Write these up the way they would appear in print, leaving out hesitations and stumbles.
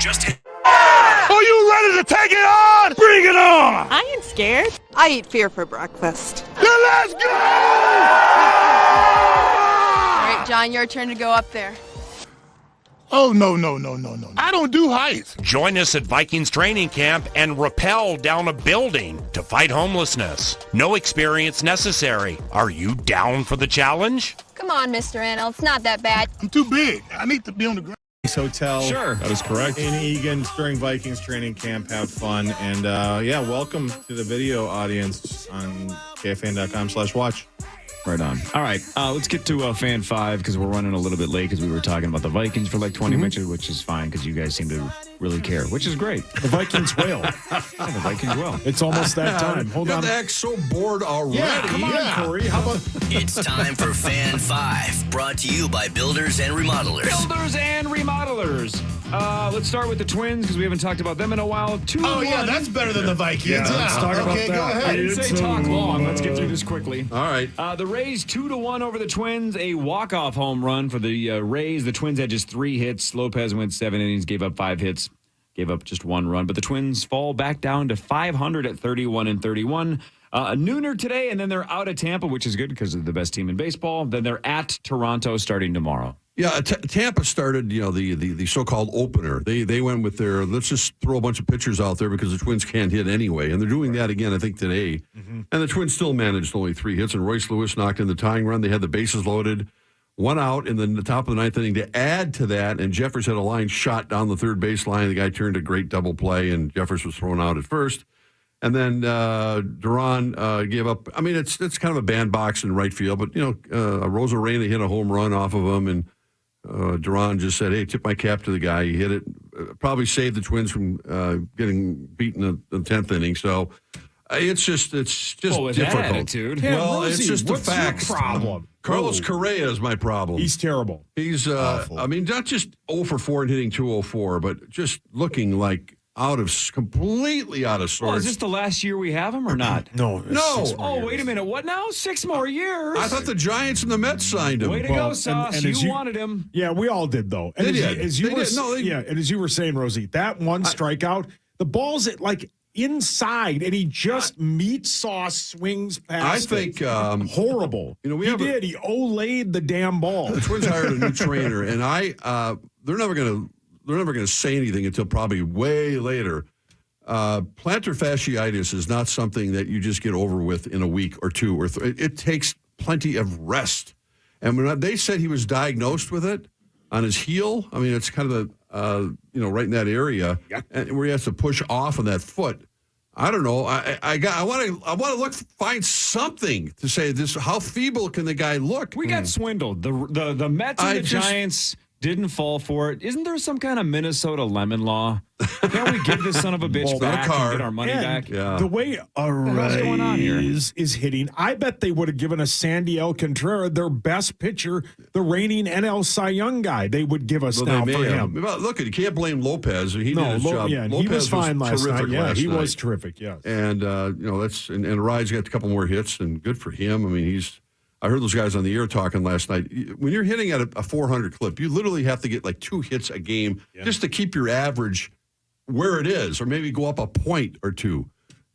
Just hit. Are you ready to take it on? Bring it on! I ain't scared. I eat fear for breakfast. Then let's go! All right, John, your turn to go up there. Oh, no. I don't do heights. Join us at Vikings training camp and rappel down a building to fight homelessness. No experience necessary. Are you down for the challenge? Come on, Mr. Annell. It's not that bad. I'm too big. I need to be on the ground. Hotel. Sure. That is correct. In Egan during Vikings training camp. Have fun. And, welcome to the video audience on KFan.com/watch. Right on. All right, let's get to Fan 5 because we're running a little bit late because we were talking about the Vikings for like 20 minutes, which is fine because you guys seem to really care, which is great. The Vikings will. Yeah, the Vikings will. It's almost that time. Hold on. You're the heck so bored already. Yeah, come on, Corey. How about... It's time for Fan 5, brought to you by Builders and Remodelers. Builders and Remodelers. Let's start with the Twins because we haven't talked about them in a while. 2-1. Yeah, that's better than the Vikings. Yeah, let's talk about that. Go ahead. I didn't say talk long. Let's get through this quickly. All right. The Rays 2-1 over the Twins. A walk-off home run for the Rays. The Twins had just 3 hits. Lopez went 7 innings, gave up 5 hits, gave up just 1 run. But the Twins fall back down to 500 at 31-31. A nooner today, and then they're out of Tampa, which is good because they're the best team in baseball. Then they're at Toronto starting tomorrow. Yeah, Tampa started, the so-called opener. They went with their, let's just throw a bunch of pitchers out there because the Twins can't hit anyway. And they're doing that again, I think, today. Mm-hmm. And the Twins still managed only 3 hits, and Royce Lewis knocked in the tying run. They had the bases loaded, 1 out in the top of the 9th inning to add to that, and Jeffers had a line shot down the third base line. The guy turned a great double play, and Jeffers was thrown out at first. And then Duran gave up. I mean, it's kind of a bandbox in right field, but, Rosa Reyna hit a home run off of him, and Duran just said, hey, tip my cap to the guy. He hit it. Probably saved the Twins from getting beaten in the 10th inning. So it's just difficult. Attitude. Yeah, well, Rosie, it's just the facts. Your problem? Carlos Correa is my problem. He's terrible. He's, awful. I mean, not just 0 for 4 and hitting 204, but just looking like completely out of sorts. Well, is this the last year we have him or not? No. Oh, wait a minute. What now? 6 more years? I thought the Giants and the Mets signed him. Way to go, Sauce. You wanted him. Yeah, we all did, though. And and as you were saying, Rosie, that one strikeout, the ball's inside, and he just meat sauce swings past. I think horrible. He Olayed the damn ball. The Twins hired a new trainer, and they're never going to say anything until probably way later. Plantar fasciitis is not something that you just get over with in a week or 2 or 3. It takes plenty of rest. And when they said he was diagnosed with it on his heel, I mean, it's kind of right in that area, and where he has to push off on that foot. I don't know. I want to find something to say this. How feeble can the guy look? We got swindled. The Mets and the Giants didn't fall for it. Isn't there some kind of Minnesota lemon law? Can't we give this son of a bitch back and get our money back? Yeah. The way Arraez is hitting, I bet they would have given a Sandy Alcantara, their best pitcher, the reigning NL Cy Young guy. They would give us now for him. Look, you can't blame Lopez. He did his job. Yeah, Lopez he was fine last night. Yeah, he was terrific. Yeah, and Arraez got a couple more hits, and good for him. I mean, I heard those guys on the air talking last night. When you're hitting at a 400 clip, you literally have to get like 2 hits a game just to keep your average where it is, or maybe go up a point or 2.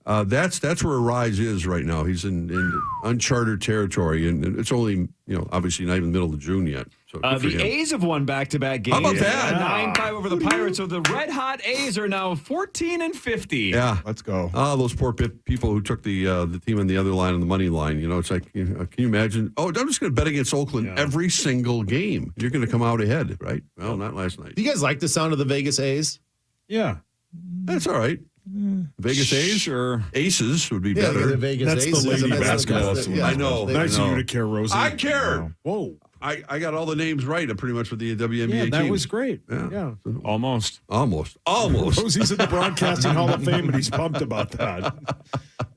That's where Arraez is right now. He's in uncharted territory, and it's only obviously not even the middle of June yet. So the A's have won back-to-back games. How about that? 9-5 over the Pirates. So the red-hot A's are now 14-50. Yeah, let's go. Those poor people who took the team on the other line on the money line. It's like, can you imagine? Oh, I'm just going to bet against Oakland every single game. You're going to come out ahead, right? Well, not last night. Do you guys like the sound of the Vegas A's? Yeah, that's all right. Vegas A's? Sure. Aces would be better. The Vegas that's A's. the lady basketball. I know. Nice of you to care, Rosie. I care. Whoa. I got all the names right pretty much with the WNBA team. That was great. Yeah. Almost. Rosie's in the Broadcasting Hall of Fame, and he's pumped about that.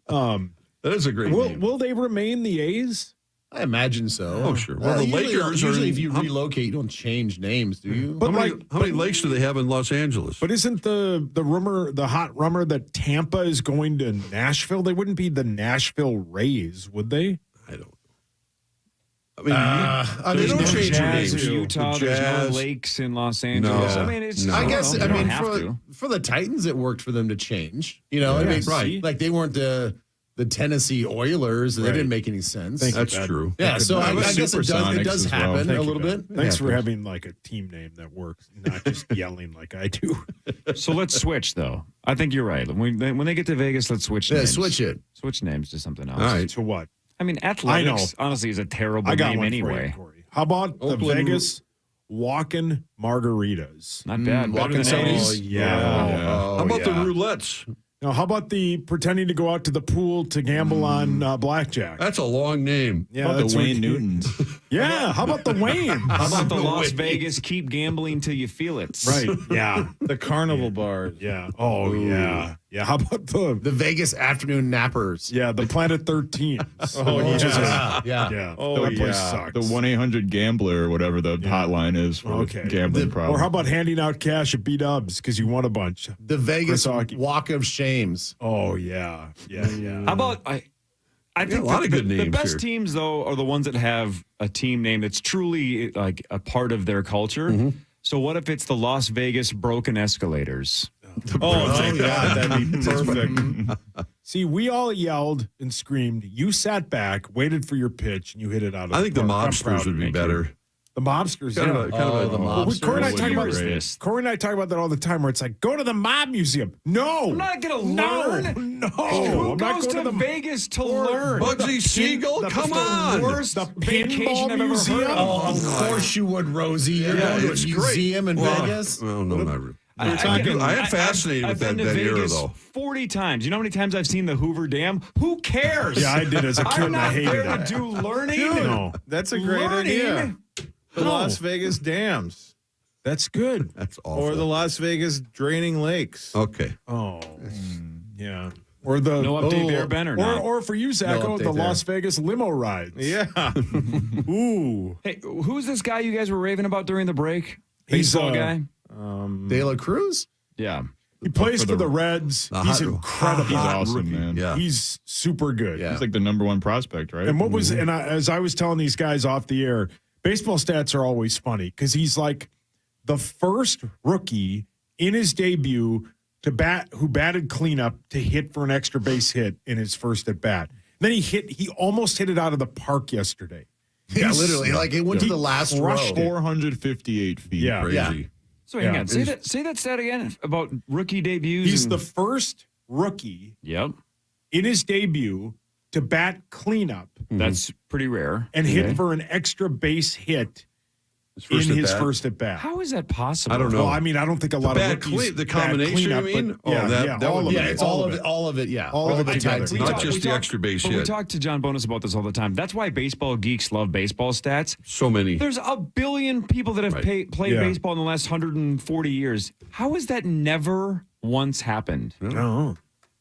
That is a great name. Will they remain the A's? I imagine so. Oh, sure. Well, the Lakers usually if you relocate, you don't change names, do you? But how many lakes do they have in Los Angeles? But isn't the hot rumor that Tampa is going to Nashville? They wouldn't be the Nashville Rays, would they? I don't know. I mean, they don't change your Jazz names. in Utah. There's no lakes in Los Angeles. No. I mean, it's. No. I guess. You I don't mean, have to. for the Titans, it worked for them to change. You know, I mean, right. like they weren't the Tennessee Oilers. They didn't make any sense. That's true. Yeah, so I guess it does happen a little bit. Thanks for having like a team name that works, not just yelling like I do. So let's switch, though. I think you're right. When they get to Vegas, let's switch names. Switch it. Switch names to something else. All right. To what? I mean, athletics, honestly, is a terrible I got name one anyway. for you, Corey. How about the Vegas Walkin' Margaritas? Not bad. Better Walking than A's. Sony's? Yeah. How about the roulettes? Now, how about the pretending to go out to the pool to gamble on blackjack? That's a long name. Yeah, How about that's the Wayne what- Newtons? Yeah, how about the Wayne? How about the Las Vegas keep gambling till you feel it? Right. Yeah. The carnival bars. Yeah. Oh, yeah. Yeah. How about the Vegas afternoon nappers. the Planet 13? Yeah. Oh, that place yeah. sucks. The 1-800-GAMBLER or whatever the hotline is for gambling problems. Or how about handing out cash at B-Dubs because you won a bunch? The Vegas Chris Hockey. Walk of Shames. Oh, yeah. Yeah, yeah. How about I think a lot of good the names best here. teams though are the ones that have a team name that's truly like a part of their culture. So what if it's the Las Vegas Broken Escalators? Oh, yeah, that'd be perfect. See, we all yelled and screamed. You sat back, waited for your pitch, and you hit it out of I think the park. I'm proud mobsters would be Thank better. The mobsters, Kind yeah. of a the Well, mobsters. Corey and I What talk year about is this? Corey and I talk about that all the time. Where it's like, go to the mob museum. No, I'm not gonna no, learn. No, Who I'm not goes going to the Vegas to learn? Bugsy Siegel, come on. Worst The vacation pinball I've ever museum? heard Oh, of. of course you would, Rosie. You're going to a it's great. museum in Vegas? Well, no, not really. I am fascinated I've with been that to era, Vegas though. 40 times. You know how many times I've seen the Hoover Dam? Who cares? Yeah, I did as a kid, I'm and I not hated there to it. do learning. No, That's a great Learning? idea. The No. Las Vegas dams. that's good. That's awful. Or the Las Vegas draining lakes. Okay. Oh, yeah. Or the No update there, Ben, or not? or for you, Zacho, update the there. Las Vegas limo rides. Yeah. Ooh, Hey, who's this guy you guys were raving about during the break? He's, Baseball guy? De La Cruz? Yeah. he plays for the Reds. He's incredible. He's awesome, rookie. man. Yeah. He's super good. Yeah. He's like the number one prospect, right? And what was as I was telling these guys off the air, baseball stats are always funny because he's like the first rookie in his debut who batted cleanup to hit for an extra base hit in his first at bat. Then he almost hit it out of the park yesterday. Yeah, literally. Like it went to the last row. crushed it. 458 feet. Yeah. Crazy. Yeah. So hang Yeah. on. Say that stat again about rookie debuts. He's the first rookie Yep. in his debut to bat cleanup That's pretty rare. and hit for an extra base hit in his first at bat. How is that possible? I don't know. Well, I mean, I don't think a lot bat of rookies the bat combination, cleanup, you mean? but Oh, yeah, that yeah, would all of be- it. Yeah, it's all of it. Yeah. All of it together. Tag team. Not just the extra base But we hit. talk to John Bonus about this all the time. That's why baseball geeks love baseball stats. So many. There's a billion people that have Right. played Yeah. baseball in the last 140 years. How has that never once happened? Oh.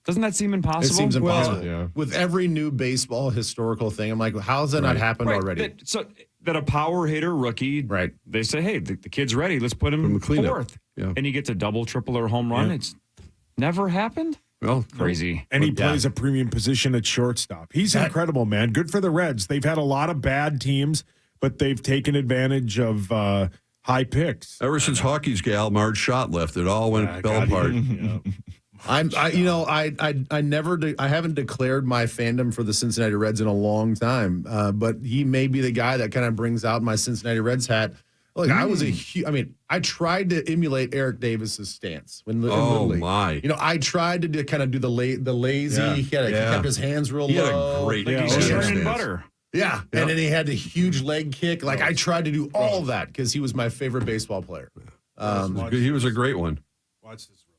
Doesn't that seem impossible? It seems impossible. Well, yeah. With every new baseball historical thing, I'm like, how's that not happened Right, already? that a power hitter rookie, Right. They say, hey, the kid's ready. Let's put him Put him in cleanup. fourth. Yeah. And he gets a double, triple, or home run. Yeah. It's never happened. Well, Crazy. And he plays a premium position at shortstop. He's incredible, man. Good for the Reds. They've had a lot of bad teams, but they've taken advantage of high picks. ever since Hockey's gal Marge Schott left, it all went fell apart. I haven't declared my fandom for the Cincinnati Reds in a long time, but he may be the guy that kind of brings out my Cincinnati Reds hat. Look, I tried to emulate Eric Davis's stance in Little League. My. I tried to kind of do the lazy. Yeah. He kept his hands real He had low. a great Like he's Yeah. churning stance. butter. Yeah. And then he had the huge leg kick. Like I tried to do all of that because he was my favorite baseball player. He was a great one. Watch this, Rose.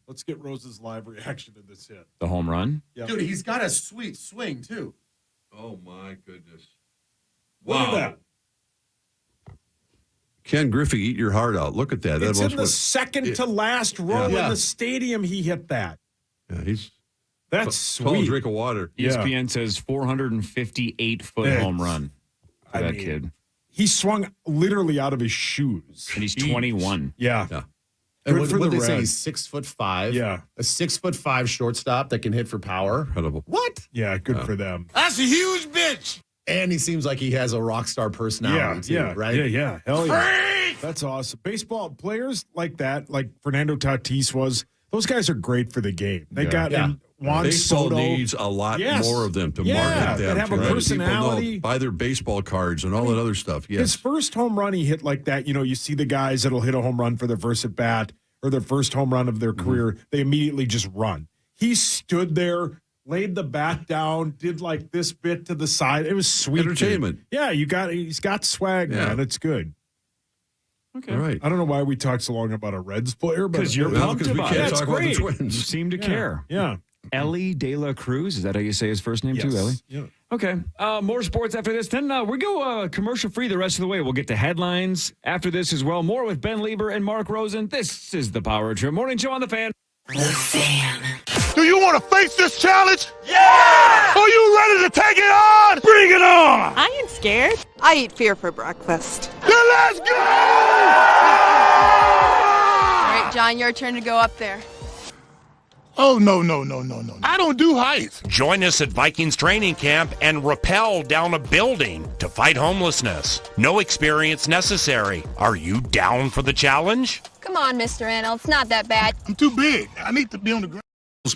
Let's get Rose's live reaction to this hit. The home run. Yep. Dude, he's got a sweet swing too. Oh, my goodness. Look at that. Ken Griffey, eat your heart out. Look at that. It's that in the second to last row Yeah. in the stadium he hit that. Yeah, he's That's tall and sweet. drink of water. ESPN says 458-foot Yeah. home run for I that mean, kid. He swung literally out of his shoes. And he's 21. Yeah. Yeah. And Good what for the they say, Reds. he's 6'5". Yeah. A 6'5" shortstop that can hit for power. Incredible. What? Yeah, good for them. That's a huge bitch. And he seems like he has a rock star personality too, right? Yeah. Hell yeah. That's awesome. Baseball players like that, like Fernando Tatis was, those guys are great for the game. They got in Juan Baseball Soto. needs a lot more of them to market them. That have a personality. People buy their baseball cards and all that other stuff. Yes. His first home run he hit like that, you see the guys that'll hit a home run for their first at bat or their first home run of their career. They immediately just run. He stood there, laid the bat down, did like this bit to the side. It was sweet. Entertainment. Yeah, he's got swag, man. It's good. Okay. All right. I don't know why we talked so long about a Reds player, but because you're pumped we about can't it. talk about the Twins. You seem to care. Yeah. Ellie De La Cruz. Is that how you say his first name too, Ellie? Yeah. Okay. More sports after this. Then we go commercial free the rest of the way. We'll get to headlines after this as well. More with Ben Lieber and Mark Rosen. This is the Power Trip Morning Show on The Fan. The Fan. Do you want to face this challenge? Yeah! Are you ready to take it on? Bring it on! I ain't scared. I eat fear for breakfast. Then let's go! All right, John, your turn to go up there. Oh, no. I don't do heights. Join us at Vikings training camp and rappel down a building to fight homelessness. No experience necessary. Are you down for the challenge? Come on, Mr. Anel. It's not that bad. I'm too big. I need to be on the ground.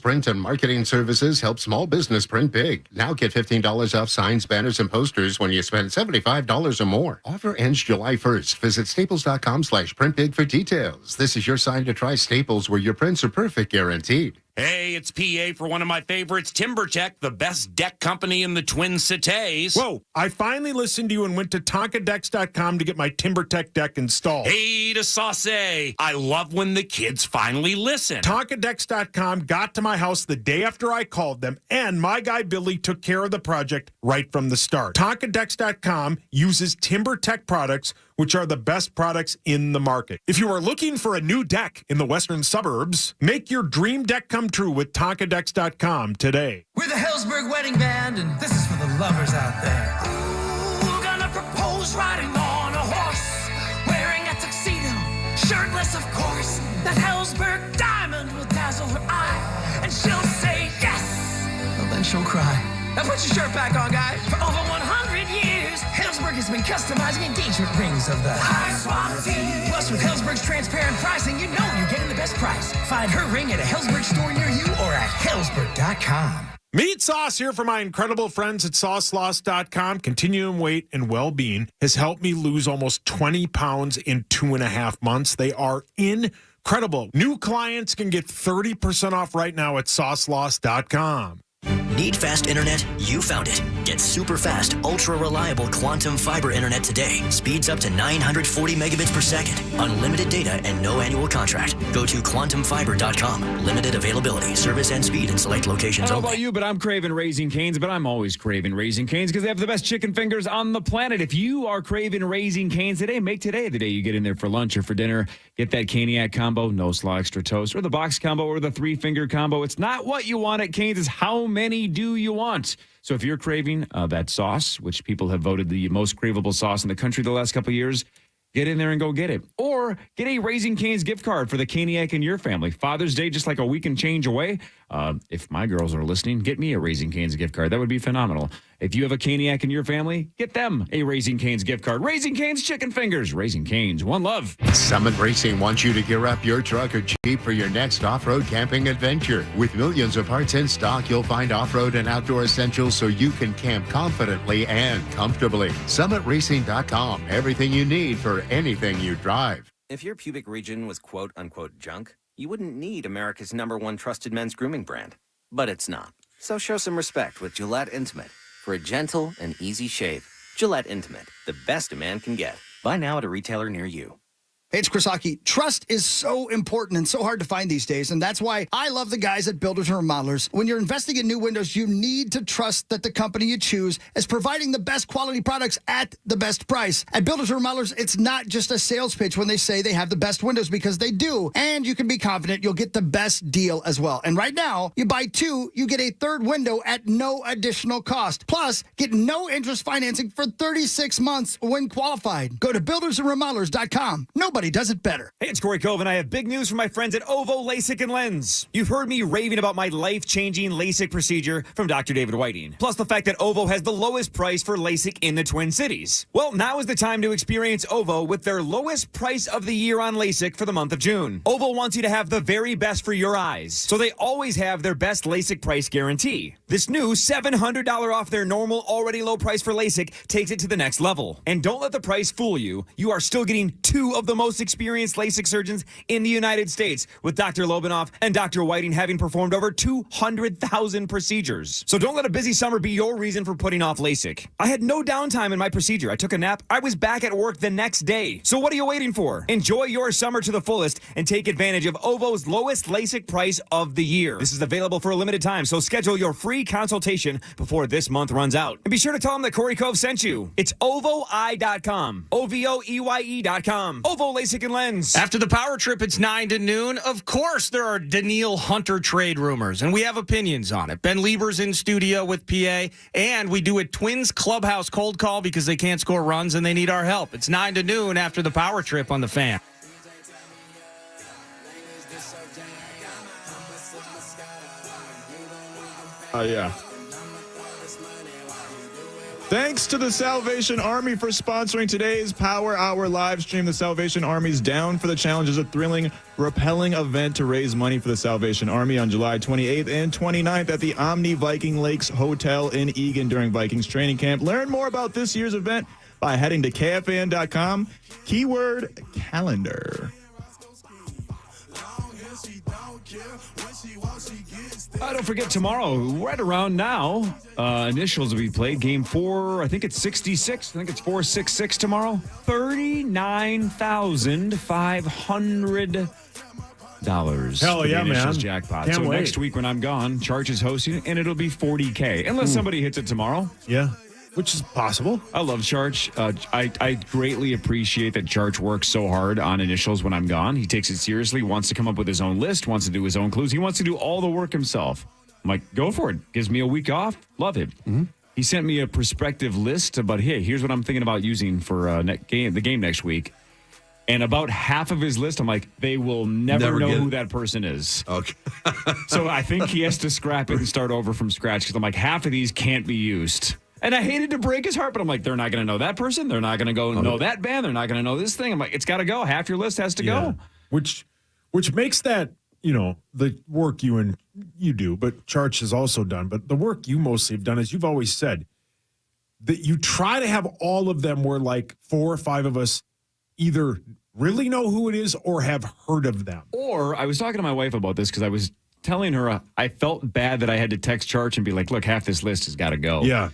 Print and marketing services help small business print big. Now get $15 off signs, banners, and posters when you spend $75 or more. Offer ends July 1st. Visit staples.com/printbig for details. This is your sign to try Staples, where your prints are perfect guaranteed. Hey, it's PA for one of my favorites, TimberTech, the best deck company in the Twin Cities. Whoa, I finally listened to you and went to TonkaDecks.com to get my TimberTech deck installed. Hey to Sauce. I love when the kids finally listen. TonkaDecks.com got to my house the day after I called them, and my guy Billy took care of the project right from the start. TonkaDecks.com uses TimberTech products, which are the best products in the market. If you are looking for a new deck in the western suburbs, make your dream deck come true with TonkaDecks.com today. We're the Hellsberg Wedding Band, and this is for the lovers out there. Ooh, gonna propose riding on a horse, wearing a tuxedo, shirtless of course. That Hellsberg diamond will dazzle her eye, and she'll say yes, but then she'll cry. Now put your shirt back on, guys. For over 100 years, Hellsberg has been customizing engagement rings of the highest quality. Plus, with Hellsberg's transparent pricing, you know you're getting the best price. Find her ring at a Hellsberg store near you or at Hellsberg.com. Meet Sauce here for my incredible friends at SauceLoss.com. Continuum weight and well-being has helped me lose almost 20 pounds in 2.5 months. They are incredible. New clients can get 30% off right now at SauceLoss.com. Need fast internet? You found it. Get super fast, ultra reliable quantum fiber internet today. Speeds up to 940 megabits per second. Unlimited data and no annual contract. Go to quantumfiber.com. Limited availability, service and speed in select locations I don't know only. about you, but I'm craving Raising Cane's, but I'm always craving Raising Cane's because they have the best chicken fingers on the planet. If you are craving Raising Cane's today, make today the day you get in there for lunch or for dinner. Get that Caniac combo, no slaw extra toast, or the box combo or the 3-finger combo. It's not what you want at Cane's, it's how many do you want? So if you're craving that sauce, which people have voted the most craveable sauce in the country the last couple of years, get in there and go get it. Or get a Raising Cane's gift card for the Caniac in your family. Father's Day, just like a week and change away. If my girls are listening, get me a Raising Cane's gift card. That would be phenomenal. If you have a Caniac in your family, get them a Raising Cane's gift card. Raising Cane's chicken fingers. Raising Cane's. One love. Summit Racing wants you to gear up your truck or Jeep for your next off-road camping adventure. With millions of parts in stock, you'll find off-road and outdoor essentials so you can camp confidently and comfortably. SummitRacing.com. Everything you need for anything you drive. If your pubic region was quote-unquote junk, you wouldn't need America's #1 trusted men's grooming brand. But it's not. So show some respect with Gillette Intimate. For a gentle and easy shave, Gillette Intimate, the best a man can get. Buy now at a retailer near you. Hey, it's Chris Hockey. Trust is so important and so hard to find these days, and that's why I love the guys at Builders and Remodelers. When you're investing in new windows, you need to trust that the company you choose is providing the best quality products at the best price. At Builders and Remodelers, it's not just a sales pitch when they say they have the best windows, because they do, and you can be confident you'll get the best deal as well. And right now, you buy 2, you get a 3rd window at no additional cost. Plus, get no interest financing for 36 months when qualified. Go to buildersandremodelers.com. Nobody nobody does it better. Hey, it's Corey Cove, and I have big news for my friends at Ovo LASIK and Lens. You've heard me raving about my life-changing LASIK procedure from Dr. David Whiting, plus the fact that Ovo has the lowest price for LASIK in the Twin Cities. Well, now is the time to experience Ovo with their lowest price of the year on LASIK for the month of June. Ovo wants you to have the very best for your eyes, so they always have their best LASIK price guarantee. This new $700 off their normal, already low price for LASIK takes it to the next level. And don't let the price fool you. You are still getting two of the most experienced LASIK surgeons in the United States, with Dr. Lobanoff and Dr. Whiting having performed over 200,000 procedures. So don't let a busy summer be your reason for putting off LASIK. I had no downtime in my procedure. I took a nap. I was back at work the next day. So what are you waiting for? Enjoy your summer to the fullest and take advantage of Ovo's lowest LASIK price of the year. This is available for a limited time, so schedule your free consultation before this month runs out. And be sure to tell them that Corey Cove sent you. It's OVOI.com. OVOEYE.com. Ovo LASIK and Lens. After the power trip, it's 9 to noon. Of course, there are Daniil Hunter trade rumors, and we have opinions on it. Ben Lieber's in studio with PA, and we do a Twins clubhouse cold call because they can't score runs and they need our help. It's 9 to noon after the power trip on the Fan. Yeah. Thanks to the Salvation Army for sponsoring today's Power Hour live stream. The Salvation Army's Down for the Challenge is a thrilling, rappelling event to raise money for the Salvation Army on July 28th and 29th at the Omni Viking Lakes Hotel in Eagan during Vikings training camp. Learn more about this year's event by heading to KFAN.com, keyword calendar. Don't forget tomorrow, right around now, initials will be played. Game 4, I think it's 66. I think it's 466 tomorrow. $39,500. Hell yeah, man. Jackpot. Can't so wait. next week when I'm gone, Charge is hosting, and it'll be $40K. Unless somebody hits it tomorrow. Yeah, which is possible. I love Charge. I greatly appreciate that Charge works so hard on initials when I'm gone. He takes it seriously, wants to come up with his own list, wants to do his own clues. He wants to do all the work himself. I'm like, go for it. Gives me a week off. Love it. Mm-hmm. He sent me a prospective list about, hey, here's what I'm thinking about using for the game next week. And about half of his list, I'm like, they will never know who that person is. Okay. So I think he has to scrap it and start over from scratch because I'm like, half of these can't be used. And I hated to break his heart, but I'm like, they're not going to know that person. They're not going to go know that band. They're not going to know this thing. I'm like, it's got to go. Half your list has to go. Which makes that, the work you do, but Charch has also done. But the work you mostly have done is you've always said that you try to have all of them where like 4 or 5 of us either really know who it is or have heard of them. Or I was talking to my wife about this because I was telling her I felt bad that I had to text Charch and be like, look, half this list has got to go. Yeah.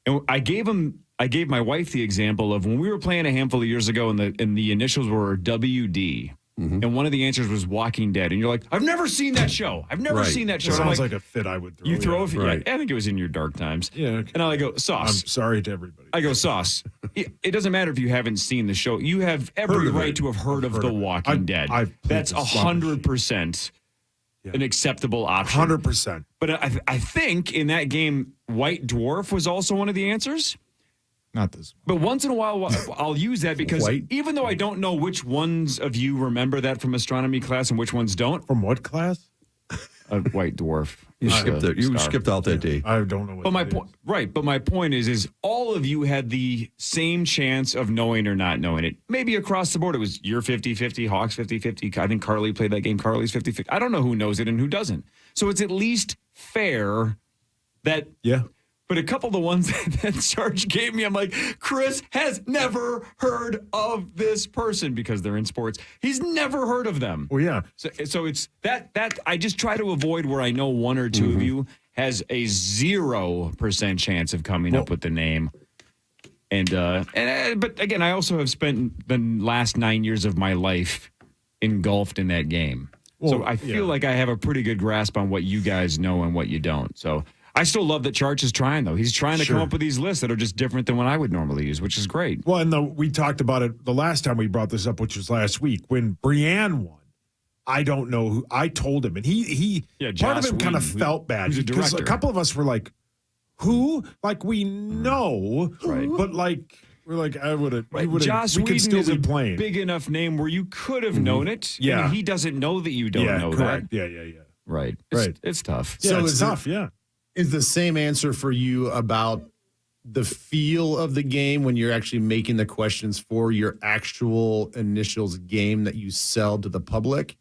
And I gave my wife the example of when we were playing a handful of years ago and the initials were WD. Mm-hmm. And one of the answers was Walking Dead. And you're like, I've never seen that show. I've never seen that show. It sounds like a fit I would throw. You throw a fit? Right. Yeah, I think it was in your dark times. Yeah. Okay. And I go, Sauce. I'm sorry to everybody. I go, Sauce. It doesn't matter if you haven't seen the show. You have every right to have heard of The Walking Dead. That's 100% an acceptable option. 100%. But I think in that game, White Dwarf was also one of the answers. Not this one. But once in a while, I'll use that because even though I don't know which ones of you remember that from astronomy class and which ones don't. From what class? White Dwarf. You skipped out that day. I don't know what but my point, right. But my point is all of you had the same chance of knowing or not knowing it. Maybe across the board, it was your 50-50, Hawks 50-50. I think Carly played that game. Carly's 50-50. I don't know who knows it and who doesn't. So it's at least fair that... Yeah. But a couple of the ones that Sarge gave me, I'm like, Chris has never heard of this person because they're in sports. He's never heard of them. Well, yeah. So it's that I just try to avoid where I know one or two of you has a 0% chance of coming up with the name. But again, I also have spent the last 9 years of my life engulfed in that game. Well, so I feel like I have a pretty good grasp on what you guys know and what you don't. So I still love that Charch is trying, though. He's trying to come up with these lists that are just different than what I would normally use, which is great. Well, and we talked about it the last time we brought this up, which was last week. When Brienne won, I don't know who. I told him, and he part of him kind of felt bad. Because a couple of us were like, who? Like, we know, but like... We're like, I would have. Right. Joss we could Whedon still is be a playing. big enough name where you could have known it. Yeah. And he doesn't know that you don't know correct. that. Yeah. Right. Right. It's tough. Yeah, So it's is tough. Is the same answer for you about the feel of the game when you're actually making the questions for your actual initials game that you sell to the public?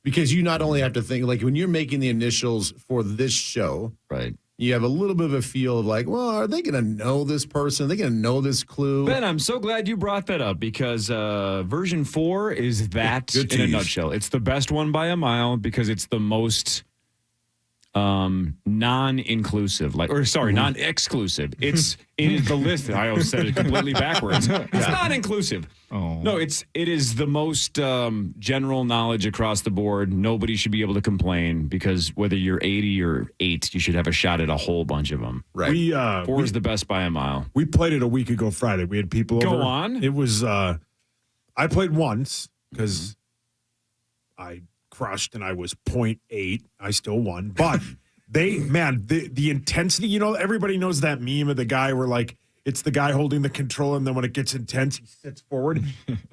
Because you not only have to think, like when you're making the initials for this show, right? You have a little bit of a feel of like, well, are they going to know this person? Are they going to know this clue? Ben, I'm so glad you brought that up because version 4 is that Good in a tease. nutshell. It's the best one by a mile because it's the most non-inclusive, non-exclusive. It is the list. I always said it completely backwards. It's not inclusive. Oh. No, it is the most general knowledge across the board. Nobody should be able to complain because whether you're 80 or 8, you should have a shot at a whole bunch of them. Right. 4 is the best by a mile. We played it a week ago Friday. We had people over. Go on. It was, I played once because I crushed and I was 0.8. I still won. But the intensity, everybody knows that meme of the guy where like, it's the guy holding the controller, and then when it gets intense, he sits forward.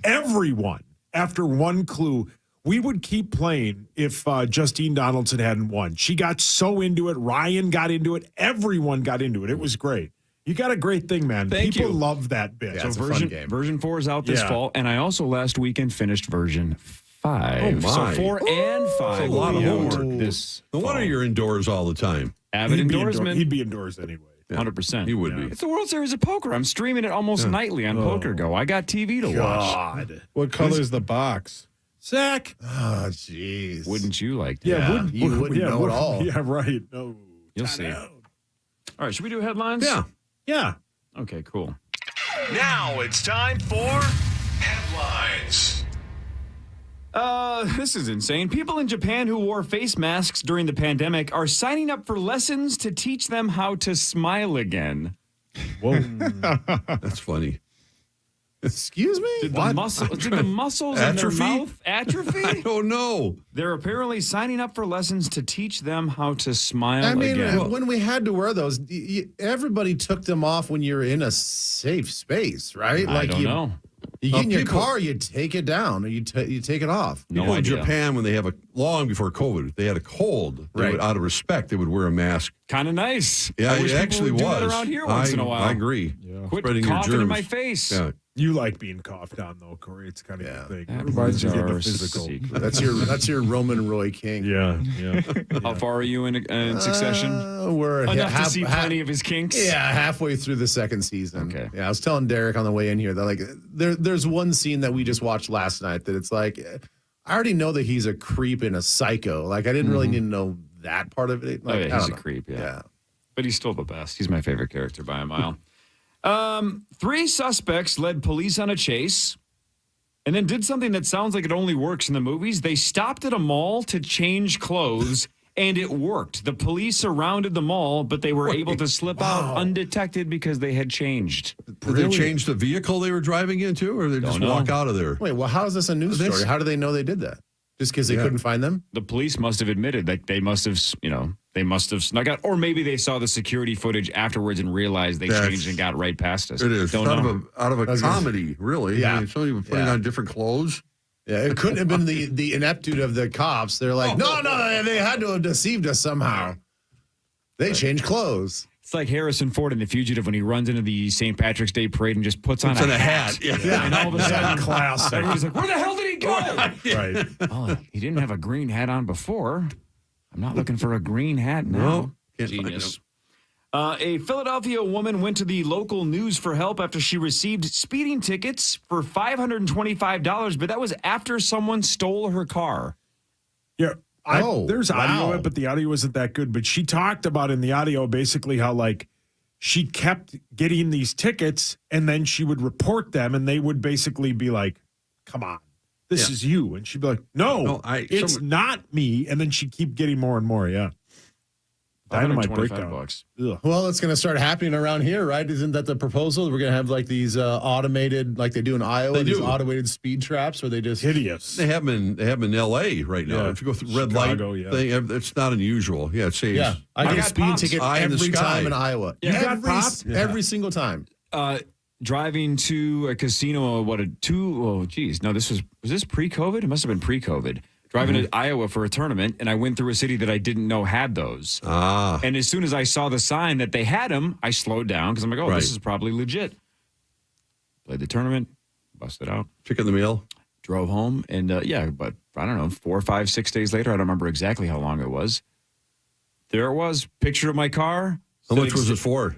Everyone, after one clue, we would keep playing if Justine Donaldson hadn't won. She got so into it. Ryan got into it. Everyone got into it. It was great. You got a great thing, man. Thank People you. love that bit. Yeah, it's So a fun game. version 4 is out this fall, and I also last weekend finished version 5. Oh, my. So 4 and 5. That's a lot will of be homework. out this No wonder fall. you're indoors all the time. Avid He'd be endorsement. He'd be indoors anyway. 100%. He would be. It's the World Series of Poker. I'm streaming it almost nightly on Poker Go. I got TV to watch. God. What color is the box? Zach. Oh, jeez. Wouldn't you like to? Yeah, you wouldn't know at all. Yeah, right. No. You'll see. All right, should we do headlines? Yeah. Yeah. Okay, cool. Now it's time for headlines. This is insane. People in Japan who wore face masks during the pandemic are signing up for lessons to teach them how to smile again. Whoa. That's funny. Excuse me? Did the muscles in their mouth atrophy? I don't know. They're apparently signing up for lessons to teach them how to smile I mean, again. when we had to wear those, everybody took them off when you're in a safe space, right? I don't know. You get in your people- car, you take it down, or you take it off. No People in idea. Japan, when they have long before COVID, they had a cold. They Right. would, out of respect, they would wear a mask. Kind of nice. Yeah, I wish it people actually would do was. that around here once in a while. I agree. Quit Spreading your coughing in germs. my face. Yeah. You like being coughed on, though, Corey. It's kind of your thing. That Reminds you was of the our physical. secret. That's your Roman Roy King. Yeah. How far are you in succession? We're Enough to see plenty of his kinks? Yeah, halfway through the second season. Okay. Yeah, I was telling Derek on the way in here that like there's one scene that we just watched last night that it's like I already know that he's a creep and a psycho. Like I didn't really need to know that part of it. Like, Oh, yeah, I he's don't a know. creep, yeah. But he's still the best. He's my favorite character by a mile. 3 suspects led police on a chase and then did something that sounds like it only works in the movies. They stopped at a mall to change clothes, and it worked. The police surrounded the mall, but they were able to slip out undetected because they had changed. Did they change the vehicle they were driving into, or did they just walk out of there? Wait, well, how is this a news story? How do they know they did that? Just because they couldn't find them? The police must have admitted that they must have, they must have snuck out, or maybe they saw the security footage afterwards and realized they changed and got right past us. It is. Don't know. Out of a comedy, really. Yeah. I mean, somebody was putting on different clothes. Yeah, it couldn't have been the ineptitude of the cops. They're like, no, they had to have deceived us somehow. They changed clothes. It's like Harrison Ford in The Fugitive when he runs into the St. Patrick's Day parade and just puts on Puts a on a hat. hat. Yeah. And all of a sudden, Classic. everybody's like, where the hell did he go? Right. Oh, he didn't have a green hat on before. I'm not looking for a green hat now. No, can't find Genius. A Philadelphia woman went to the local news for help after she received speeding tickets for $525, but that was after someone stole her car. Yeah. There's audio, wow. but the audio isn't that good. But she talked about in the audio basically how like she kept getting these tickets and then she would report them and they would basically be like, come on, this is you. And she'd be like, no, it's not me. And then she'd keep getting more and more. Yeah. Dynamite breakdown. $5. Well, it's going to start happening around here, right? Isn't that the proposal? We're going to have like these automated, like they do in Iowa, these automated speed traps where they just hideous. They have them in L.A. right now. Yeah. If you go through red Chicago, light, yeah. it's not unusual. Yeah, it saves. I get a speeding ticket Eye in the every sky. time in Iowa. You got popped? Every single time. driving to a casino. Was this pre-COVID? It must have been pre-COVID. Driving to Iowa for a tournament, and I went through a city that I didn't know had those. And as soon as I saw the sign that they had them, I slowed down because I'm like, this is probably legit. Played the tournament, busted out. Check in the mail. Drove home, and but I don't know, 4, 5, 6 days later, I don't remember exactly how long it was. There it was, picture of my car. How much was it for?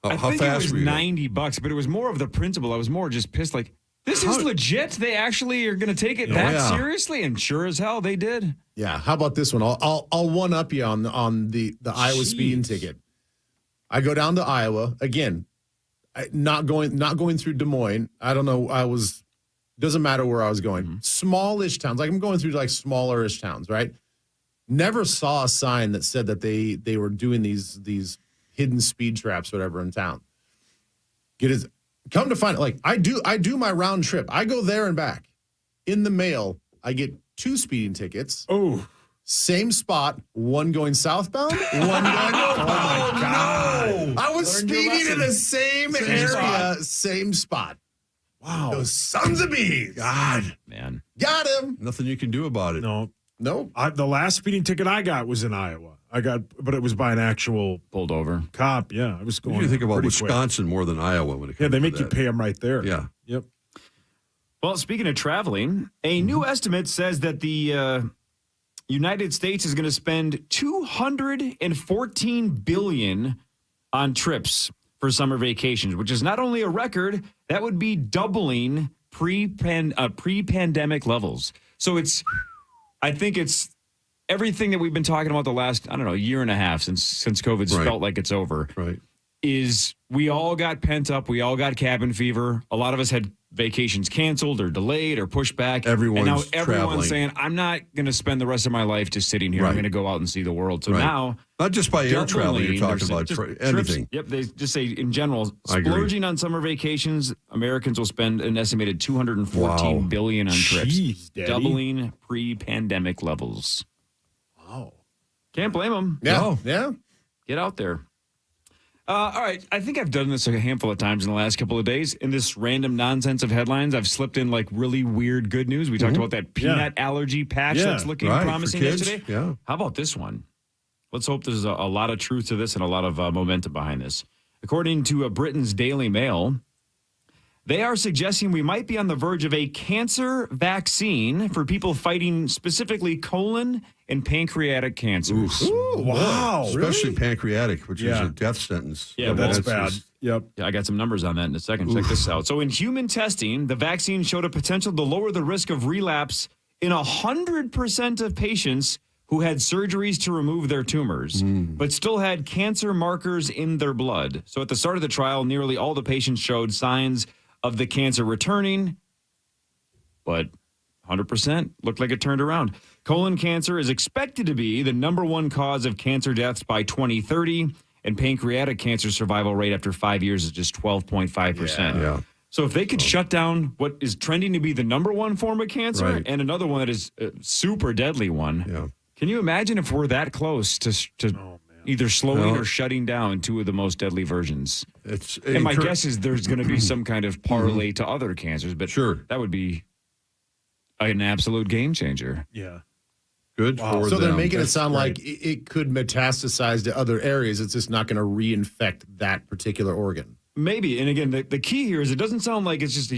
How fast it was were you? $90, but it was more of the principle. I was more just pissed, like, this is legit? They actually are going to take it that seriously? And sure as hell, they did. Yeah. How about this one? I'll one up you on the Iowa speeding ticket. I go down to Iowa again. Not going through Des Moines. I don't know. Doesn't matter where I was going. Smallish towns. Like I'm going through like smallerish towns, right? Never saw a sign that said that they were doing these hidden speed traps, whatever, in town. Come to find it, like I do my round trip. I go there and back. In the mail, I get 2 speeding tickets. Oh, same spot. One going southbound. One going northbound. Oh my God! I was speeding in the same area, same spot. Wow, those sons of bees! God, man, got him. Nothing you can do about it. No. The last speeding ticket I got was in Iowa. But it was by an actual pulled over cop. Yeah, I was going. You think about Wisconsin quick. More than Iowa when it comes. Yeah, they to make you that. pay them right there. Yeah. Yep. Well, speaking of traveling, a new estimate says that the United States is going to spend $214 billion on trips for summer vacations, which is not only a record, that would be doubling pre-pandemic levels. So I think it's everything that we've been talking about the last, year and a half since COVID's felt like it's over. Right. Is we all got pent up. We all got cabin fever. A lot of us had vacations canceled or delayed or pushed back. Everyone's traveling. Saying, I'm not going to spend the rest of my life just sitting here. I'm going to go out and see the world. So now, not just by air travel, you're talking about anything. Yep. They just say in general, splurging on summer vacations, Americans will spend an estimated $214 billion on trips, Jeez, doubling pre-pandemic levels. Wow. Can't blame them. Yeah. No. Yeah. Get out there. All right. I think I've done this a handful of times in the last couple of days. In this random nonsense of headlines, I've slipped in like really weird good news. We talked about that peanut allergy patch that's looking promising yesterday. Yeah. How about this one? Let's hope there's a lot of truth to this and a lot of momentum behind this. According to Britain's Daily Mail, they are suggesting we might be on the verge of a cancer vaccine for people fighting specifically colon and pancreatic cancers. Ooh, wow. Especially pancreatic, which is a death sentence. Yeah, that's bad. Yep. I got some numbers on that in a second. Check this out. So in human testing, the vaccine showed a potential to lower the risk of relapse in 100% of patients who had surgeries to remove their tumors, but still had cancer markers in their blood. So at the start of the trial, nearly all the patients showed signs of the cancer returning, but 100% looked like it turned around. Colon cancer is expected to be the #1 cause of cancer deaths by 2030, and pancreatic cancer survival rate after 5 years is just 12.5%. Yeah. So if they could shut down what is trending to be the #1 form of cancer and another one that is a super deadly one, can you imagine if we're that close to either slowing or shutting down 2 of the most deadly versions? And my guess is there's going to be some kind of parlay to other cancers, but that would be an absolute game changer. Yeah. Good for them. So they're making it sound like it could metastasize to other areas. It's just not going to reinfect that particular organ. Maybe. And again, the key here is it doesn't sound like it's just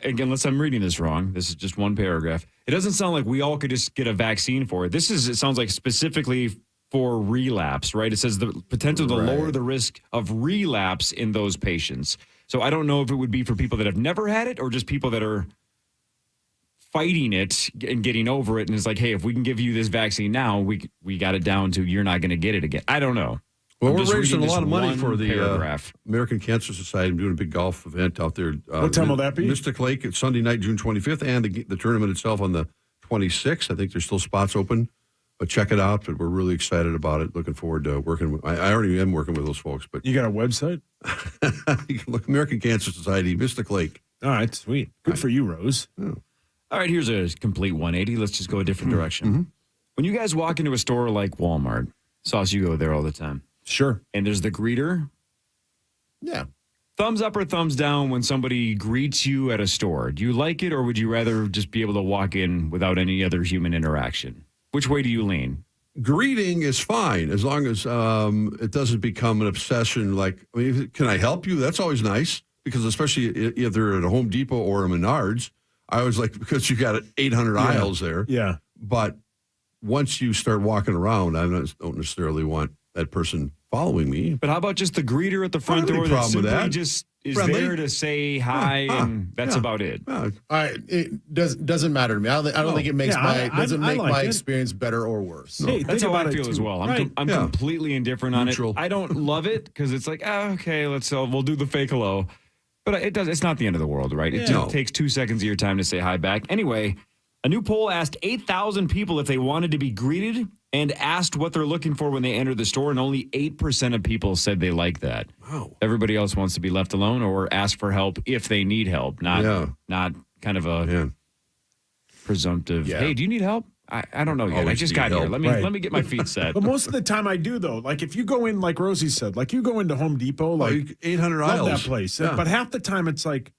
again, unless I'm reading this wrong, this is just one paragraph. It doesn't sound like we all could just get a vaccine for it. It sounds like specifically for relapse, right? It says the potential to lower the risk of relapse in those patients. So I don't know if it would be for people that have never had it or just people that are fighting it and getting over it. And it's like, hey, if we can give you this vaccine now, we got it down to you're not going to get it again. I don't know. Well, we're raising a lot of money for the paragraph. American Cancer Society. I'm doing a big golf event out there. What time will that be? Mystic Lake. It's Sunday night, June 25th, and the tournament itself on the 26th. I think there's still spots open, but check it out. But we're really excited about it. Looking forward to working with. I already am working with those folks. But you got a website? You can look American Cancer Society, Mystic Lake. All right, sweet. Good for you, Rose. Yeah. All right, here's a complete 180. Let's just go a different direction. When you guys walk into a store like Walmart, Sauce, you go there all the time. Sure. And there's the greeter. Yeah. Thumbs up or thumbs down when somebody greets you at a store? Do you like it, or would you rather just be able to walk in without any other human interaction? Which way do you lean? Greeting is fine as long as it doesn't become an obsession. Like, I mean, can I help you? That's always nice, because especially either at a Home Depot or a Menards, I always like, because you got 800 aisles there. Yeah. But once you start walking around, I don't necessarily want that person following me. But how about just the greeter at the front door that simply just is Friendly. there to say hi, and that's about it? It doesn't matter to me. I don't think it makes my experience better or worse. No. Hey, that's how I feel too. as well. Right. I'm completely indifferent Neutral. on it. I don't love it because it's like, okay, we'll do the fake hello. But it's not the end of the world, right? It just takes 2 seconds of your time to say hi back. Anyway, a new poll asked 8,000 people if they wanted to be greeted and asked what they're looking for when they enter the store, and only 8% of people said they like that. Wow. Everybody else wants to be left alone or ask for help if they need help, not kind of a presumptive, hey, do you need help? I don't know yet. I just got here. Let me get my feet set. But most of the time I do, though. Like if you go in, like Rosie said, like you go into Home Depot, like 800 love aisles. that place. Yeah. But half the time it's like,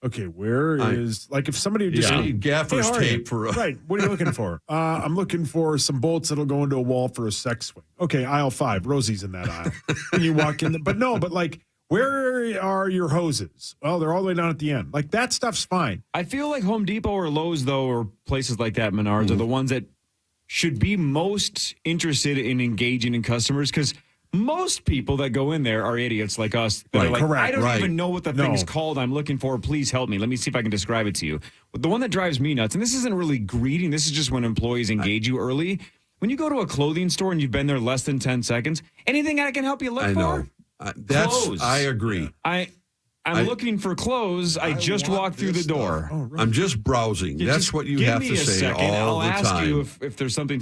okay, where is like if somebody would just gaffer's how are tape you? for right? What are you looking for? I'm looking for some bolts that'll go into a wall for a sex swing. Okay, aisle 5. Rosie's in that aisle. And you walk in, but like where are your hoses? Well, they're all the way down at the end. Like that stuff's fine. I feel like Home Depot or Lowe's, though, or places like that, Menards, are the ones that should be most interested in engaging in customers, because most people that go in there are idiots like us. That are like, correct. I don't even know what the thing's called I'm looking for. Please help me. Let me see if I can describe it to you. But the one that drives me nuts, and this isn't really greeting, this is just when employees engage you early. When you go to a clothing store and you've been there less than 10 seconds, anything I can help you look for? Clothes. I agree. I'm looking for clothes. I just walked through the door. Oh, right. I'm just browsing. That's what you have to say all the time. I'll ask you if there's something.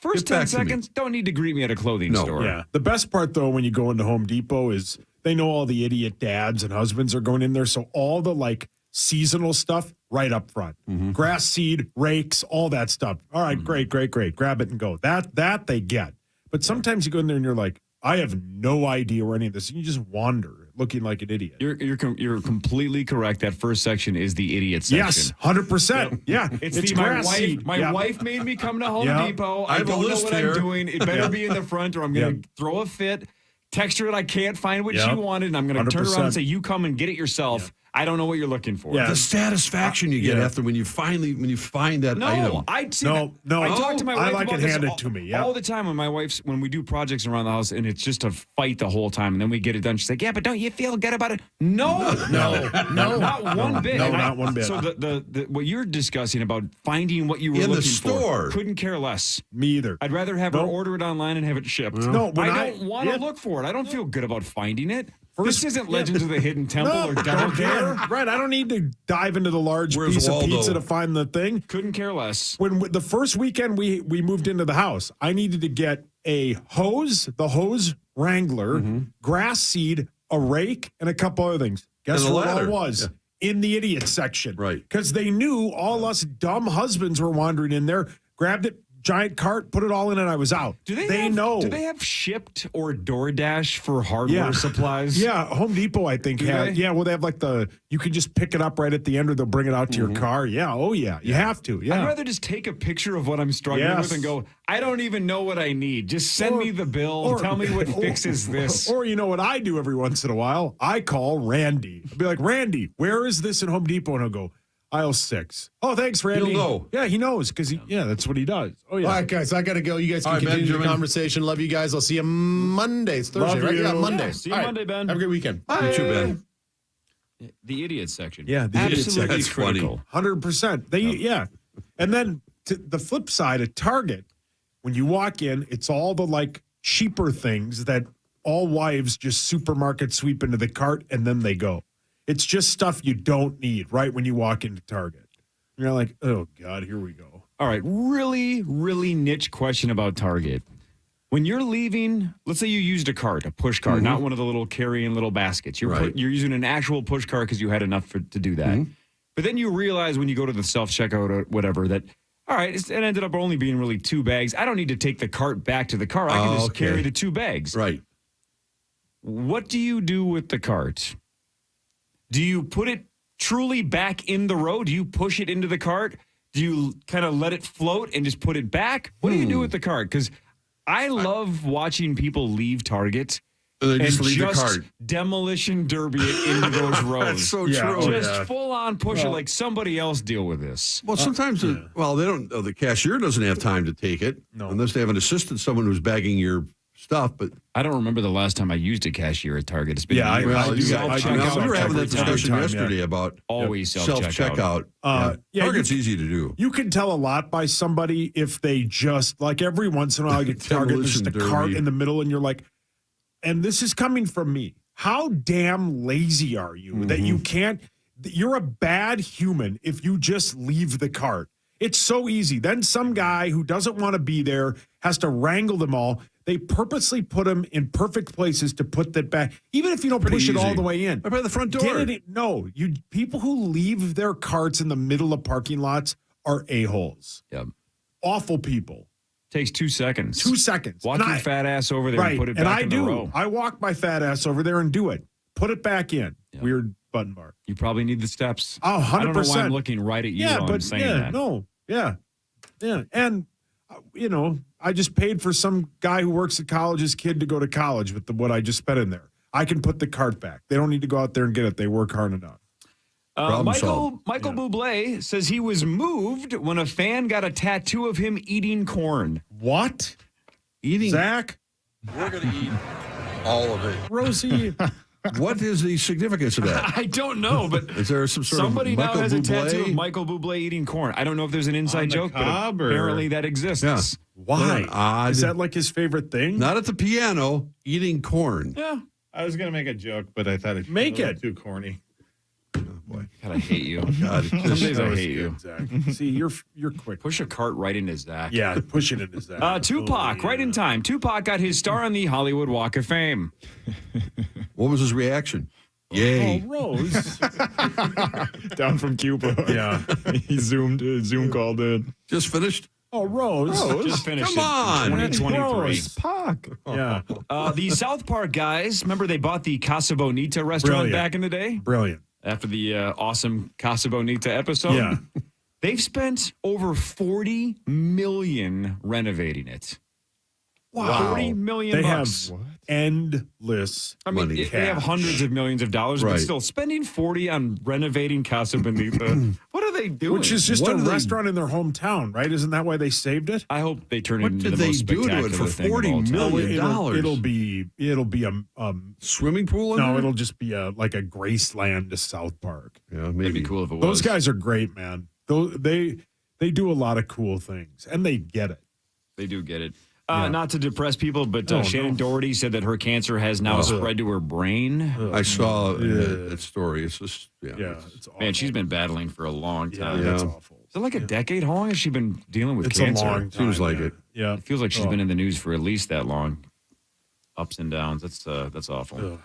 First Get 10 back to me. seconds, don't need to greet me at a clothing store. Yeah. The best part, though, when you go into Home Depot is they know all the idiot dads and husbands are going in there. So all the like seasonal stuff right up front. Grass seed, rakes, all that stuff. All right, great. Grab it and go. That they get. But sometimes you go in there and you're like, I have no idea where any of this. And you just wander looking like an idiot. You're completely correct. That first section is the idiot section. Yes, 100%. Yeah. It's grass seed. My wife made me come to Home Depot. I I have a don't know list what here. I'm doing. It better be in the front, or I'm going to throw a fit. Text her that I can't find what she wanted, and I'm going to turn around and say, "You come and get it yourself." I don't know what you're looking for. The satisfaction you get after when you find that item. I talk to my wife I like about it this handed to me. all the time when we do projects around the house, and it's just a fight the whole time, and then we get it done. She's like, "Yeah, but don't you feel good about it?" No, not one bit. No, not one bit. So the what you're discussing about finding what you were In the looking store. for, couldn't care less. Me either. I'd rather have her order it online and have it shipped. No, when I don't want to look for it. I don't feel good about finding it. This isn't Legends of the Hidden Temple or Devil Dare. Right, I don't need to dive into the large Where's piece Waldo? of pizza to find the thing. Couldn't care less. When the first weekend we moved into the house, I needed to get a hose, the hose wrangler, grass seed, a rake, and a couple other things. Guess And a what it all ladder. was? In the idiot section. Right. Because they knew all us dumb husbands were wandering in there, grabbed it, giant cart, put it all in, and I was out. They know. Do they have shipped or DoorDash for hardware supplies? Yeah, Home Depot, I think, has. Yeah, well, they have like you can just pick it up right at the end, or they'll bring it out to your car. Yeah, oh yeah, you have to. Yeah. I'd rather just take a picture of what I'm struggling with and go, I don't even know what I need. Just send me the bill. Tell me what fixes this. Or you know what I do every once in a while? I call Randy. I'll be like, Randy, where is this in Home Depot? And he'll go, aisle 6. Oh, thanks, Randy. He'll know. Yeah, he knows because that's what he does. Oh, yeah. All right, guys, I got to go. You guys can All right, continue the Benjamin. conversation. Love you guys. I'll see you Monday. It's Thursday, Love right? you. Yeah, Monday. Yeah, see you All right. Monday, Ben. Have a great weekend. You too, Ben. The idiot section. Yeah, the idiot section. Absolutely That's funny. critical. 100%. And then to the flip side at Target, when you walk in, it's all the like cheaper things that all wives just supermarket sweep into the cart and then they go. It's just stuff you don't need right when you walk into Target. You're like, oh God, here we go. All right, really, really niche question about Target. When you're leaving, let's say you used a cart, a push cart, not one of the little carrying little baskets. You're using an actual push cart because you had enough to do that. But then you realize when you go to the self-checkout or whatever that, all right, it ended up only being really 2 bags. I don't need to take the cart back to the car. I can just carry the 2 bags. Right. What do you do with the cart? Do you put it truly back in the row? Do you push it into the cart? Do you kind of let it float and just put it back? What do you do with the cart? Because I love watching people leave Target and just leave the just cart. Demolition derby it into those rows. That's so true. Just full on push it like somebody else deal with this. Well, sometimes, they don't. The cashier doesn't have time to take it unless they have an assistant, someone who's bagging your stuff. But I don't remember the last time I used a cashier at Target. It's been we years. were having that discussion yesterday about always self-checkout. Target's easy to do. You can tell a lot by somebody if they just, like every once in a while, you get to Target, there's just a cart in the middle, and you're like, and this is coming from me. How damn lazy are you that you can't, you're a bad human if you just leave the cart. It's so easy. Then some guy who doesn't want to be there has to wrangle them all. They purposely put them in perfect places to put that back, even if you don't push it all the way in. Right by the front door. Get it? No, people who leave their carts in the middle of parking lots are a-holes. Yep. Awful people. Takes 2 seconds. 2 seconds. Walk your fat ass over there and put it back in the row. I walk my fat ass over there and do it. Put it back in. Yep. Weird button bar. You probably need the steps. Oh, 100%. I don't know why I'm looking right at you while I'm saying that. No. Yeah. And, I just paid for some guy who works at college's kid to go to college with what I just spent in there. I can put the cart back. They don't need to go out there and get it. They work hard enough. Michael Bublé says he was moved when a fan got a tattoo of him eating corn. What? Eating? Zach? We're going to eat all of it. Rosie? What is the significance of that? I don't know, but is there some sort somebody of now has Bublé? a tattoo of Michael Bublé eating corn. I don't know if there's an inside joke, but apparently that exists. Yeah. Why? Odd. Is that like his favorite thing? Not at the piano, eating corn. Yeah. I was going to make a joke, but I thought it too corny. Oh, boy. God, I hate you. God, Some days I hate you. Zach. See, you're quick. Push a cart right into Zach. Yeah, push it into Zach. Tupac, right in time. Tupac got his star on the Hollywood Walk of Fame. What was his reaction? Yay. Oh, Rose. Down from Cuba. Yeah. He Zoom called in. Just finished? Oh, Rose. Just finished. Come on. 2023. Rose. Pac. Yeah. The South Park guys, remember they bought the Casa Bonita restaurant Brilliant. back in the day? Brilliant. After the awesome Casa Bonita episode? Yeah. They've spent over $40 million renovating it. Wow. $40 million They bucks. have endless I mean, money. they have hundreds of millions of dollars, but Right. still spending 40 on renovating Casa Bonita. What are they doing? Which is just What a do they- restaurant in their hometown, right? Isn't that why they saved it? I hope they turn it What into did the they most do to it spectacular for thing of $40 all time. million? $1 It'll be a Swimming pool in no, there? it'll just be like a Graceland to South Park. Yeah, That'd maybe. be cool if it was. Those guys are great, man. They do a lot of cool things, and they get it. They do get it. Yeah. Not to depress people, but Oh, Shannon no. Doherty said that her cancer has now spread to her brain. I saw that story. It's just, Yeah, it's awful. Man, she's been battling for a long Yeah, time. that's Yeah. awful. Is it like a decade? How long has she been dealing with It's cancer? a long time. Seems like yeah. it. Yeah, It feels like she's been in the news for at least that long. Ups and downs. That's awful.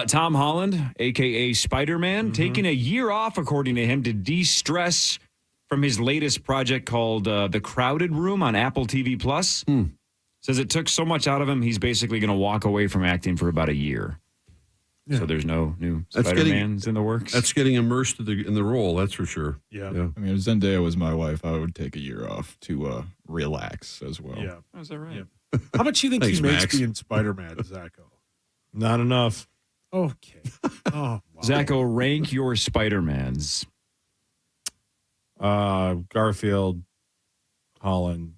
Tom Holland, a.k.a. Spider-Man, taking a year off, according to him, to de-stress from his latest project called The Crowded Room on Apple TV+. Says it took so much out of him, he's basically going to walk away from acting for about a year. Yeah. So there's no new That's Spider-Mans in the works? That's getting immersed in the role, that's for sure. Yeah. I mean, if Zendaya was my wife, I would take a year off to relax as well. Yeah. Oh, is that right? Yeah. How much do you think Thanks, he makes Max. being Spider-Man, Zacho? Not enough. Okay. Oh, wow. Zacho, rank your Spider-Mans. Garfield, Holland,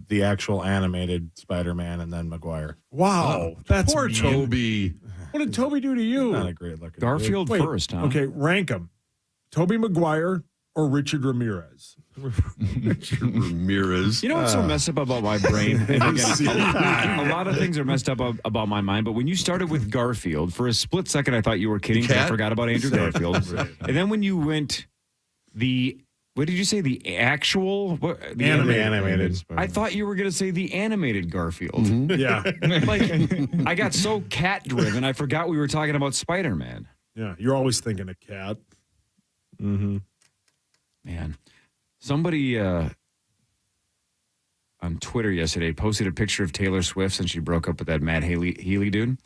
the actual animated Spider-Man, and then Maguire. Wow. That's Poor mean. Toby. What did Toby do to you? Not a great looking. Garfield Wait, first, huh? Okay, rank them. Toby Maguire or Richard Ramirez? Ramirez. You know what's so messed up about my brain? And again, a lot of things are messed up about my mind, but when you started with Garfield, for a split second I thought you were kidding because I cat? forgot about Andrew Garfield. And then when you went what did you say? The actual? The Animated. I thought you were going to say the animated Garfield. Yeah. Like, I got so cat-driven, I forgot we were talking about Spider-Man. Yeah. You're always thinking of cat. Mm-hmm. Man, somebody on Twitter yesterday posted a picture of Taylor Swift since she broke up with that Matt Healy dude.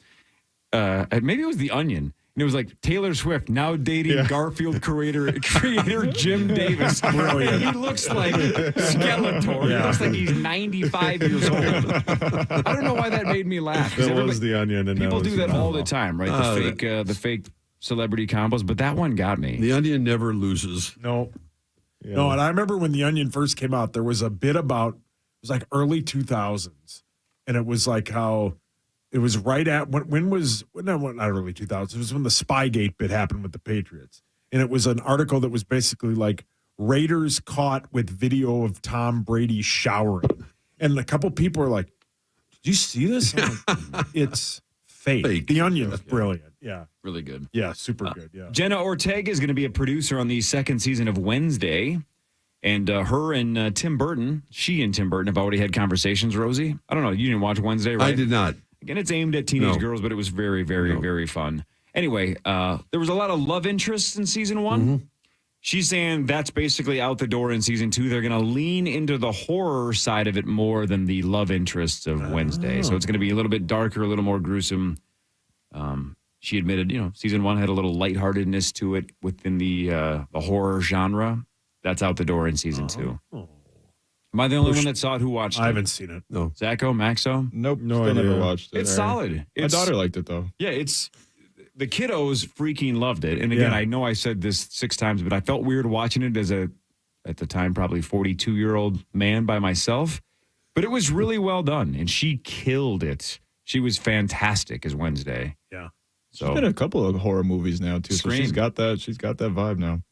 Maybe it was The Onion. And it was like Taylor Swift now dating Garfield creator Jim Davis. Brilliant. He looks like Skeletor. He looks like he's 95 years old. I don't know why that made me laugh. That was The Onion. And People do that all the time, right? The fake celebrity combos, but that one got me. The Onion never loses. No. Yeah. No, and I remember when The Onion first came out, there was a bit about, it was like early 2000s. And it was like how it was right at, not early 2000s, it was when the Spygate bit happened with the Patriots. And it was an article that was basically like Raiders caught with video of Tom Brady showering. And a couple people were like, did you see this? I'm like, it's fake. The Onion is brilliant. Yeah. Really good. Yeah, super good. Yeah. Jenna Ortega is going to be a producer on the second season of Wednesday. And her and Tim Burton, she and Tim Burton have already had conversations, Rosie. I don't know. You didn't watch Wednesday, right? I did not. Again, it's aimed at teenage girls, but it was very, very, very fun. Anyway, there was a lot of love interests in season one. Mm-hmm. She's saying that's basically out the door in season two. They're going to lean into the horror side of it more than the love interests of Wednesday. So it's going to be a little bit darker, a little more gruesome. She admitted, season one had a little lightheartedness to it within the horror genre. That's out the door in season two. Am I the only one that saw it? Who watched it? I haven't seen it. No. Zacho, Maxo? Nope. No Still idea. never watched it. It's solid. My daughter liked it, though. Yeah, the kiddos freaking loved it. And again, I know I said this 6 times, but I felt weird watching it as at the time, probably 42-year-old man by myself. But it was really well done, and she killed it. She was fantastic as Wednesday. Yeah. She's been in a couple of horror movies now, too. Scream. So she's got that vibe now.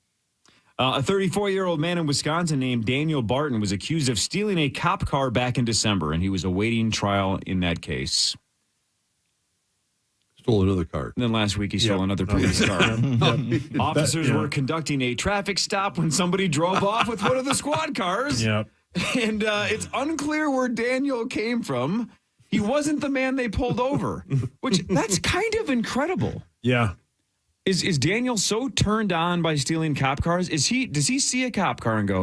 A 34-year-old man in Wisconsin named Daniel Barton was accused of stealing a cop car back in December, and he was awaiting trial in that case. Stole another car. And then last week, he stole another police car. Officers were conducting a traffic stop when somebody drove off with one of the squad cars. Yep. And it's unclear where Daniel came from. He wasn't the man they pulled over, which that's kind of incredible. Yeah. Is Daniel so turned on by stealing cop cars? Does he see a cop car and go,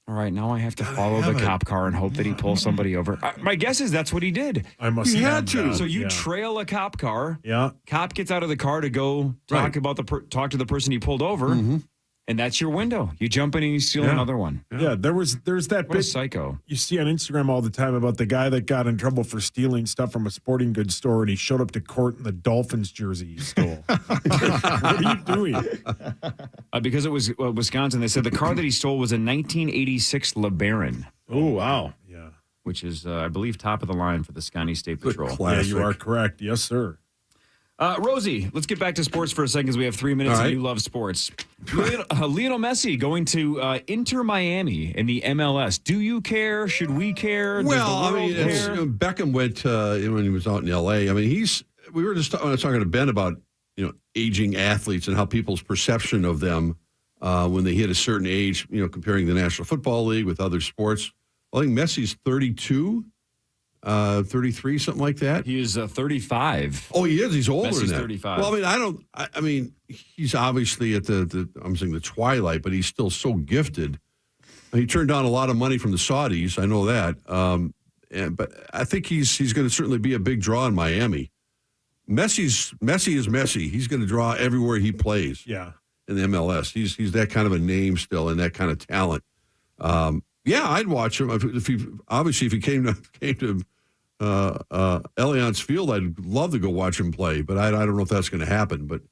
all right, now I have to follow the cop car and hope that he pulls somebody over? My guess is that's what he did. I must You have had to. that. So you Yeah. trail a cop car. Yeah. Cop gets out of the car to go talk talk to the person he pulled over, and that's your window. You jump in and you steal another one. Yeah, there's that What a bit psycho. you see on Instagram all the time about the guy that got in trouble for stealing stuff from a sporting goods store, and he showed up to court in the Dolphins jersey he stole. What are you doing? Because it was Wisconsin, they said the car that he stole was a 1986 LeBaron, Oh, wow. Yeah. which is, I believe, top of the line for the Scotty State Patrol. Yeah, Classic. you are correct. Yes, sir. Rosie, let's get back to sports for a second because we have 3 minutes All right. and you love sports. Lionel Messi going to Inter Miami in the MLS. Do you care? Should we care? Does Well, the world care? Beckham went when he was out in L.A. I mean, we were just talking to Ben about aging athletes and how people's perception of them when they hit a certain age, comparing the National Football League with other sports. I think Messi's 32. 33, something like that. He is 35. Oh, he is. He's older Messi's than that. 35. Well, I mean, he's obviously at I'm saying the twilight, but he's still so gifted. He turned down a lot of money from the Saudis. I know that. But I think he's going to certainly be a big draw in Miami. Messi is Messi. He's going to draw everywhere he plays. Yeah. In the MLS, he's that kind of a name still and that kind of talent. Yeah, I'd watch him if he came to Allianz Field. I'd love to go watch him play, but I don't know if that's going to happen. But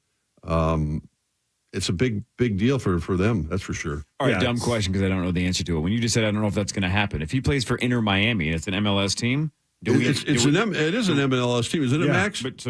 it's a big deal for them. That's for sure. All right, dumb question because I don't know the answer to it. When you just said I don't know if that's going to happen, if he plays for Inter Miami and it's an MLS team, it is an MLS team. Is it a Max? But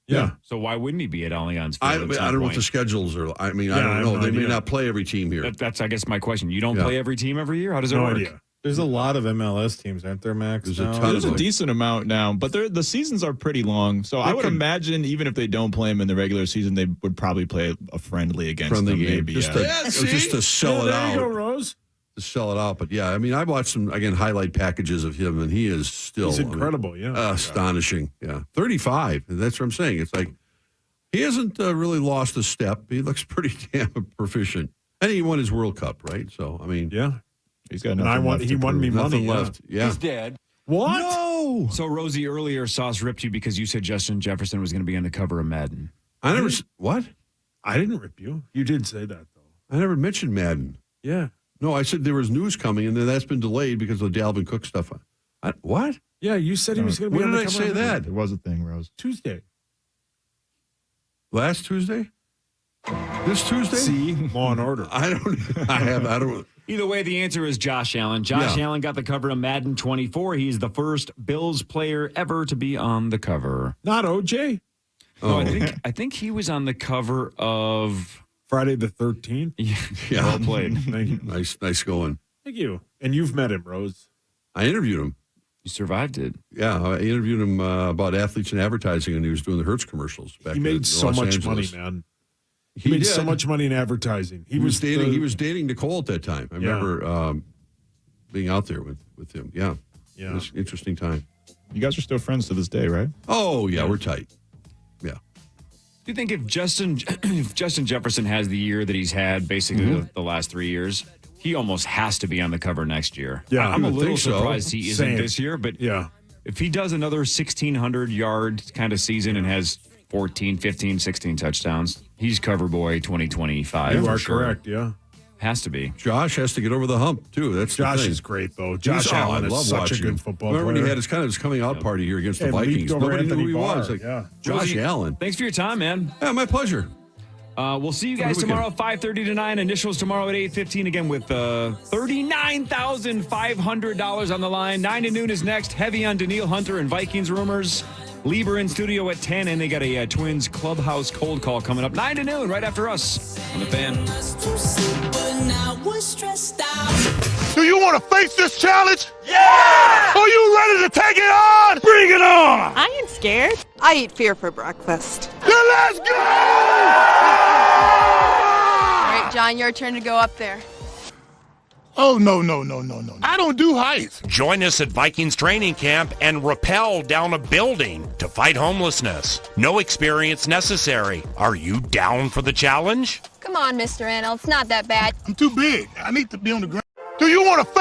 Yeah. So why wouldn't he be at Allianz Field? I at some don't know what point? the schedules are. I mean, Yeah, I I don't have know. no They may idea. not play every team here. That's I guess my question. You don't Yeah. play every team every year? How does it No work? idea. There's a lot of MLS teams, aren't there, Max? There's a now? ton There's of a them. decent amount now, but the seasons are pretty long. So I would imagine even if they don't play them in the regular season, they would probably play a friendly against them. game, Maybe, just yeah. to sell it There out. you go, Rose. To sell it out, but yeah, I mean, I watched some highlight packages of him, and he is still He's incredible, astonishing. Yeah, 35. That's what I'm saying. It's like he hasn't really lost a step. He looks pretty damn proficient, and he won his World Cup, right? So I mean, Yeah. He's got And nothing left he to won me prove. money. nothing left. Yeah, He's dead. What? No. So Rosie, earlier Sauce ripped you because you said Justin Jefferson was going to be on the cover of Madden. I never. What? I didn't rip you. You did say that, though. I never mentioned Madden. Yeah. No, I said there was news coming, and then that's been delayed because of the Dalvin Cook stuff. What? Yeah, you said he was going to be When on the did I cover say of that? It was a thing, Rose. Tuesday. Last Tuesday? This Tuesday? See, Law and Order. I don't. Either way, the answer is Josh Allen. Josh Allen got the cover of Madden 24. He's the first Bills player ever to be on the cover. Not OJ. No, I think he was on the cover of Friday the 13th. Yeah. Well played. Thank you. Nice going. Thank you. And you've met him, Rose. I interviewed him. You survived it. Yeah, I interviewed him about athletes and advertising, and he was doing the Hertz commercials back. He made in so Los much Angeles. money, man. He made did. so much money in advertising. He was dating Nicole at that time. I remember being out there with him. Yeah. It was an interesting time. You guys are still friends to this day, right? Oh yeah, we're tight. Yeah. Do you think if Justin Jefferson has the year that he's had basically the last 3 years, he almost has to be on the cover next year? Yeah, I'm a I would little think so. surprised he isn't this year, but if he does another 1,600 yard kind of season and has 14, 15, 16 touchdowns, he's cover boy 2025. You for are sure. correct, yeah. Has to be. Josh has to get over the hump too. That's Josh the thing. is great though. Josh Allen is such a good football Remember player. when he had his coming out party here against the And leaped Vikings? over Nobody knew Anthony who he Barr, was. Like, yeah. Josh Allen. Thanks for your time, man. Yeah, my pleasure. We'll see you guys tomorrow, 5:30 to 9. Initials tomorrow at 8:15 again with $39,500 on the line. 9 to noon is next. Heavy on Daniil Hunter and Vikings rumors. Lieber in studio at 10, and they got a Twins clubhouse cold call coming up 9 to noon right after us on the Fan. Do you want to face this challenge? Yeah! Are you ready to take it on? Bring it on! I ain't scared. I eat fear for breakfast. Then let's go! All right, John, your turn to go up there. Oh, no. I don't do heights. Join us at Vikings training camp and rappel down a building to fight homelessness. No experience necessary. Are you down for the challenge? Come on, Mr. Anel. It's not that bad. I'm too big. I need to be on the ground. Do you want to face